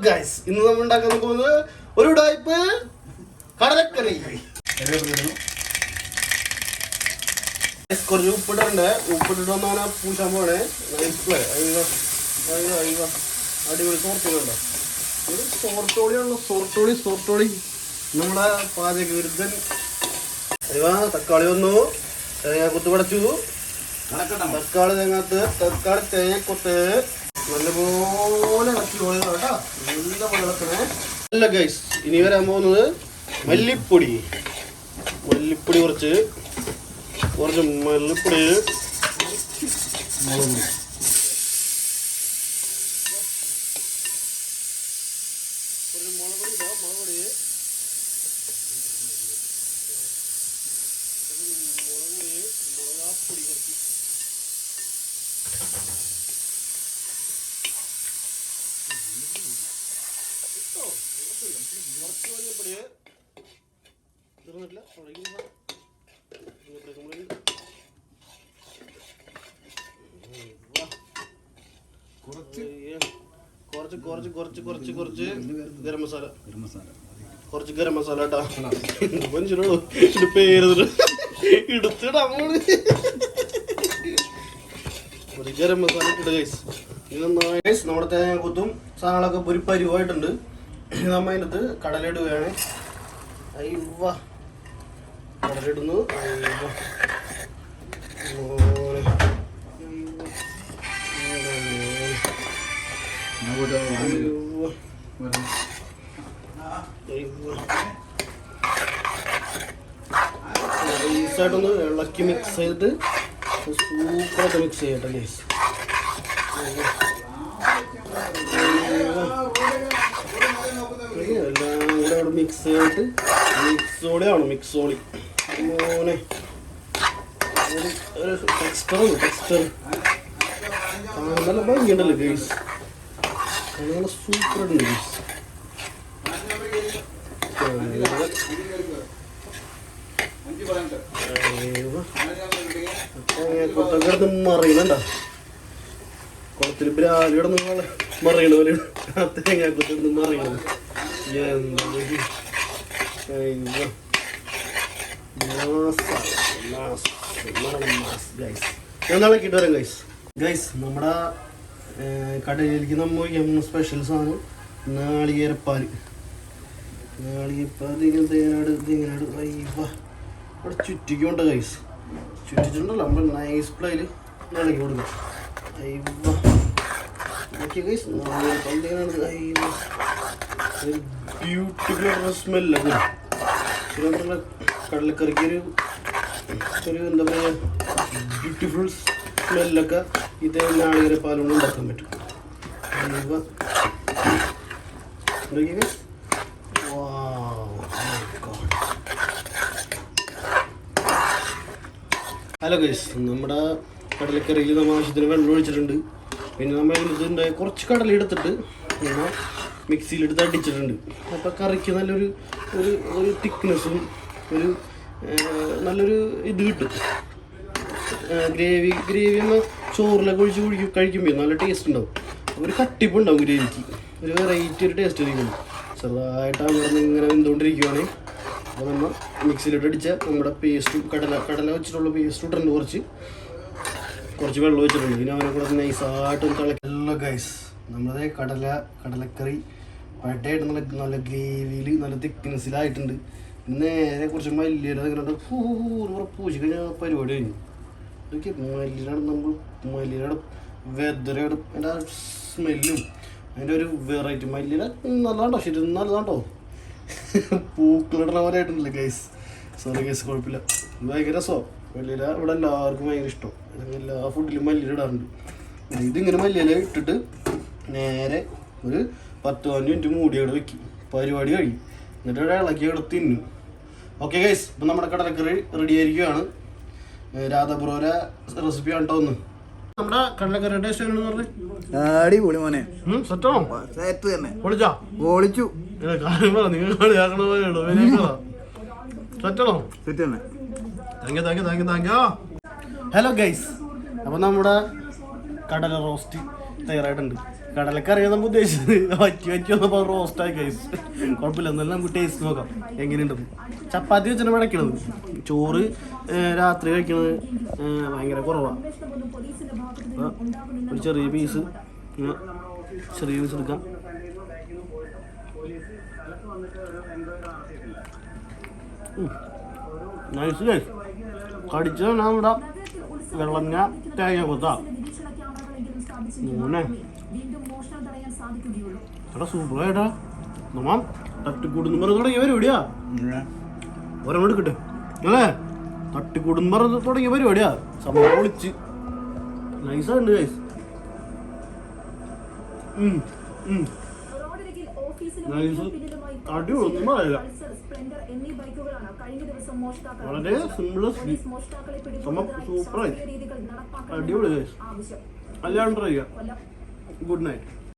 Guys, ഇന്ന് നമ്മൾ ഉണ്ടാക്കാൻ പോകുന്നത് ഒരു ടൈപ്പ് കടലക്കറി. കുറച്ച് ഉപ്പിട്ടുണ്ട്. ഉപ്പിട്ടിട്ട് വന്നാണ് പൂശാൻ പോണേ. അടിപൊളി സോർത്തോളിയുണ്ടോ? സോർത്തോളി നമ്മുടെ പാചക വിരുദ്ധൻ. തക്കാളി വന്നു, തേങ്ങ കുത്ത് പടച്ചു. തക്കാളി തേങ്ങക്കൊത്ത് നല്ലപോലെ ഇളക്കി കേട്ടോ. നല്ലപോലെ ഇളക്കണേ. അല്ല ഗൈസ്, ഇനി വരാൻ പോകുന്നത് മല്ലിപ്പൊടി. കുറച്ച് മല്ലിപ്പൊടി, മുളക് മുളകാപ്പൊടി കുറച്ച്. തീർന്നിട്ടില്ല. കുറച്ച് ഗരം മസാല. കുറച്ച് ഗരം മസാല കേട്ടാ. മനുഷ്യനോട് പേര് എടുത്തിടാ. കുറച്ച് ഗരം മസാല ഇട്ട് ഗൈസ്. ഗൈസ്, നമ്മുടെ തേങ്ങ കുത്തും സാധനങ്ങളൊക്കെ ഒരു പരിവായിട്ടുണ്ട്. നമ്മ അതിനകത്ത് കടലിടുകയാണ്. അയ്യവ കടലിടുന്നു. നൈസായിട്ടൊന്ന് ഇളക്കി മിക്സ് ചെയ്തിട്ട് സൂപ്പറായിട്ട് മിക്സ് ചെയ്യട്ടെ ഗൈസ്. എല്ലാം കൂടെ അവിടെ മിക്സ് ചെയ്തിട്ട് മിക്സോളിയാണ്. മിക്സോളി മോനെ ടെക്സ്റ്റർ നല്ല ഭംഗിയുണ്ടല്ലോ ഗൈസ്. നല്ല സൂപ്പറായിട്ട് ഗൈസ്. കൊട്ടക്കിടന്ന് മറിയണണ്ട. കുളത്തിൽ ബ്രാലി കിടന്ന് മറിയണ പോലെ തേങ്ങാക്കൊത്തിരുന്ന് മറിയണത്. ഞാൻ ഇളക്കിയിട്ട് വരാം ഗൈസ്. ഗൈസ്, നമ്മുടെ കടയിലേക്ക് നമ്മൾ ഒഴിക്കാൻ സ്പെഷ്യൽ സാധനം നാളികേരപ്പാൽ. തേങ്ങാട് അവിടെ ചുറ്റിക്കൊണ്ട് ഗൈസ്. ചുറ്റിച്ചിട്ടുണ്ടല്ലോ നമ്മൾ നൈസ് പ്ലേയിൽ ഇളക്കി കൊടുക്കാം. ഗൈസ്, ബ്യൂട്ടിഫുൾ സ്മെല്ലൊക്കെ ശരിയായിട്ടുള്ള കടലക്കറിക്ക് ഒരു എന്താ പറയുക, ബ്യൂട്ടിഫുൾ സ്മെല്ലൊക്കെ ഇത് നാളികേരപ്പാലുകൊണ്ട് ഉണ്ടാക്കാൻ പറ്റും. ഹലോ ഗൈസ്, നമ്മുടെ കടലക്കറിയിൽ നമ്മൾ ആവശ്യത്തിന് വെള്ളം ഒഴിച്ചിട്ടുണ്ട്. പിന്നെ നമ്മൾ ഇതിൻ്റെ കുറച്ച് കടല എടുത്തിട്ട് നമ്മൾ മിക്സിയിലെടുത്ത് അടിച്ചിട്ടുണ്ട്. അപ്പോൾ കറിക്ക് നല്ലൊരു ഒരു തിക്നെസ്സും നല്ലൊരു ഇത് കിട്ടും. ഗ്രേവി നമ്മൾ ചോറിലൊക്കെ ഒഴിച്ച് കഴിക്കുമ്പോൾ നല്ല ടേസ്റ്റ് ഉണ്ടാവും. ഒരു കട്ടിപ്പുണ്ടാവും ഗ്രേവിക്ക്. ഒരു വെറൈറ്റി ഒരു ടേസ്റ്റ് ആയിരിക്കും. ചെറുതായിട്ട് അവിടെ ഇങ്ങനെ വെന്തുകൊണ്ടിരിക്കുകയാണ്. അപ്പോൾ നമ്മൾ മിക്സിയിലിട്ട് അടിച്ച നമ്മുടെ പേസ്റ്റ് കടല വെച്ചിട്ടുള്ള പേസ്റ്റ് ഇട്ടുണ്ട്. കുറച്ച് വെള്ളം വെച്ചിട്ടുണ്ട്. പിന്നെ അവനെ കൂടെ നൈസായിട്ട് തിളക്കല്ലോ ഗൈസ്. നമ്മളത് കടലക്കറി പട്ടയായിട്ട് നല്ല ഗ്രേവിയിൽ നല്ല തിക്നെസ്സിലായിട്ടുണ്ട്. നേരെ കുറച്ച് മല്ലിയുടെ ഇങ്ങനെ പൂശി കഴിഞ്ഞാൽ പരിപാടി കഴിഞ്ഞു. ഇതൊക്കെ മല്ലിയുടെ വെതറയുടെ അതിൻ്റെ ആ സ്മെല്ലും അതിൻ്റെ ഒരു വെറൈറ്റി. മല്ലിയുടെ നല്ലതാണ്ടോ, ശരി നല്ലതാണ്ടോ. പൂക്കളിടണ പോലെ ആയിട്ടുണ്ടല്ലേ ഗൈസ്. സോറി ഗൈസ്, കുഴപ്പമില്ല. ഭയങ്കര രസമോ മല്ലിയില. ഇവിടെ എല്ലാവർക്കും ഭയങ്കര ഇഷ്ടം. എല്ലാ ഫുഡിലും മല്ലിയില ഇടാറുണ്ട്. ഇതിങ്ങനെ മല്ലിയില ഇട്ടിട്ട് നേരെ ഒരു 10-15 മിനിറ്റ് മൂടിയോടെ വെക്കും. പരിപാടി കഴിയും. എന്നിട്ട് ഇവിടെ ഇളക്കിയോടെ തിന്നും. ഓക്കെ ഗൈസ്, ഇപ്പം നമ്മുടെ കടലക്കറി റെഡി ആയിരിക്കുകയാണ്. രാധാപുരോര റെസിപ്പിയാണ് കേട്ടോ. ഒന്ന് നമ്മുടെ കടലക്കറി ടേസ്റ്റ് എങ്ങനെയാണെന്ന് പറഞ്ഞു. അടിപൊളി മോനെ. സെറ്റാണോ? സെറ്റ് തന്നെ. പൊളിച്ചു. നിങ്ങൾ കളിയാക്കണ പോലെയുള്ളൂ. സെറ്റാണോ? സെറ്റ് തന്നെ. Thank you. ഹലോ ഗൈസ്, അപ്പോൾ നമ്മുടെ കടല റോസ്റ്റ് തയ്യാറായിട്ടുണ്ട്. കടലക്കറിയാൻ നമുക്ക് ഉദ്ദേശിച്ചത് വറ്റി വന്നപ്പോൾ റോസ്റ്റായി കൈസ്. കുഴപ്പമില്ല, എന്നാലും നമുക്ക് ടേസ്റ്റ് നോക്കാം എങ്ങനെയുണ്ടെന്ന്. ചപ്പാത്തി വെച്ചാണ് വടക്കണത്. ചോറ് രാത്രി കഴിക്കണത് ഭയങ്കര കുറവാണ്. ഒരു ചെറിയ പീസ് എടുക്കാം. Nice guys. കടിച്ചത് നമ്മുടെ വെള്ളങ്ങ തേങ്ങ കൊത്താ മൂന്നെ എടാ സൂപ്പറായിട്ടാ. നമ്മ തട്ടിക്കൂടുന്ന് പറഞ്ഞ് തുടങ്ങിയ പരിപാടിയാ. ഒരെണ്ണം എടുക്കട്ടെ അല്ലേ? തട്ടിക്കൂടുന്ന് പറഞ്ഞ് തുടങ്ങിയ പരിപാടിയാ. സംഭവം വിളിച്ച് നൈസാണ്ട് ഗൈസ്. നൈസ് അടിപൊളി പറയില്ല. വളരെ സിമ്പിളസ്റ്റ് സൂപ്പറായി അടിപൊളി ഗൈസ്. അല്ലാണ്ട് ട്രൈ ചെയ്യാം. Good night.